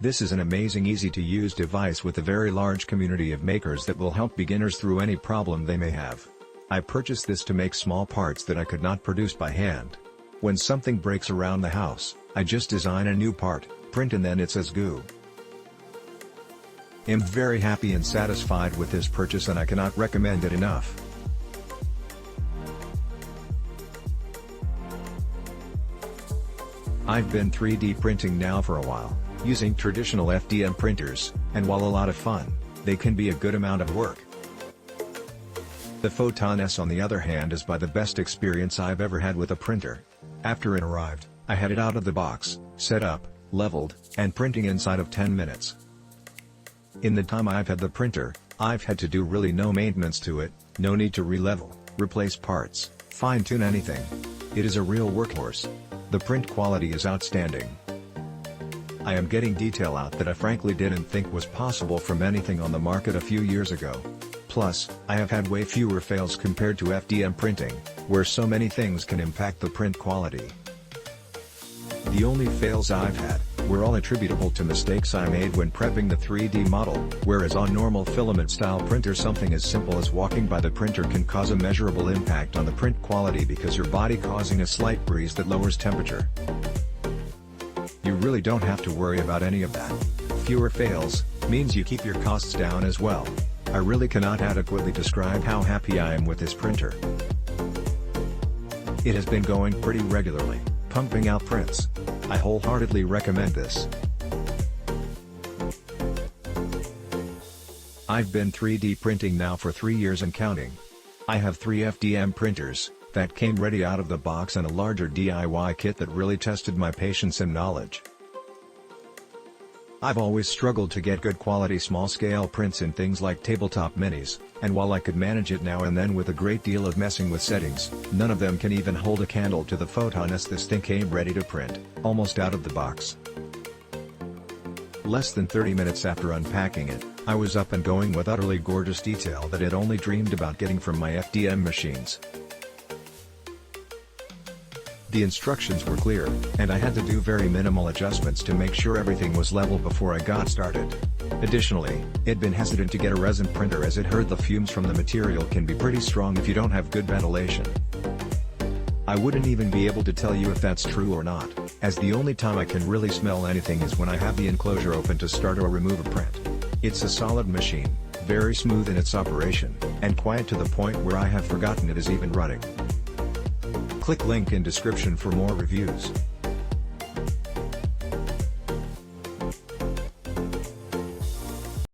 This is an amazing easy-to-use device with a very large community of makers that will help beginners through any problem they may have. I purchased this to make small parts that I could not produce by hand. When something breaks around the house, I just design a new part, print, and then it's as goo. I'm very happy and satisfied with this purchase, and I cannot recommend it enough. I've been 3D printing now for a while, using traditional FDM printers, and while a lot of fun, they can be a good amount of work. The Photon S, on the other hand, is by the best experience I've ever had with a printer. After it arrived, I had it out of the box, set up, leveled, and printing inside of 10 minutes. In the time I've had the printer, I've had to do really no maintenance to it, no need to re-level, replace parts, fine-tune anything. It is a real workhorse. The print quality is outstanding. I am getting detail out that I frankly didn't think was possible from anything on the market a few years ago. Plus, I have had way fewer fails compared to FDM printing, where so many things can impact the print quality. The only fails I've had were all attributable to mistakes I made when prepping the 3D model, whereas on normal filament-style printers something as simple as walking by the printer can cause a measurable impact on the print quality because your body causing a slight breeze that lowers temperature. You really don't have to worry about any of that. Fewer fails means you keep your costs down as well. I really cannot adequately describe how happy I am with this printer. It has been going pretty regularly, pumping out prints. I wholeheartedly recommend this. I've been 3D printing now for 3 years and counting. I have 3 FDM printers that came ready out of the box and a larger DIY kit that really tested my patience and knowledge. I've always struggled to get good quality small-scale prints in things like tabletop minis, and while I could manage it now and then with a great deal of messing with settings, none of them can even hold a candle to the Photon S. This thing came ready to print, almost out of the box. Less than 30 minutes after unpacking it, I was up and going with utterly gorgeous detail that I'd only dreamed about getting from my FDM machines. The instructions were clear, and I had to do very minimal adjustments to make sure everything was level before I got started. Additionally, I'd been hesitant to get a resin printer as it heard the fumes from the material can be pretty strong if you don't have good ventilation. I wouldn't even be able to tell you if that's true or not, as the only time I can really smell anything is when I have the enclosure open to start or remove a print. It's a solid machine, very smooth in its operation, and quiet to the point where I have forgotten it is even running. Click link in description for more reviews.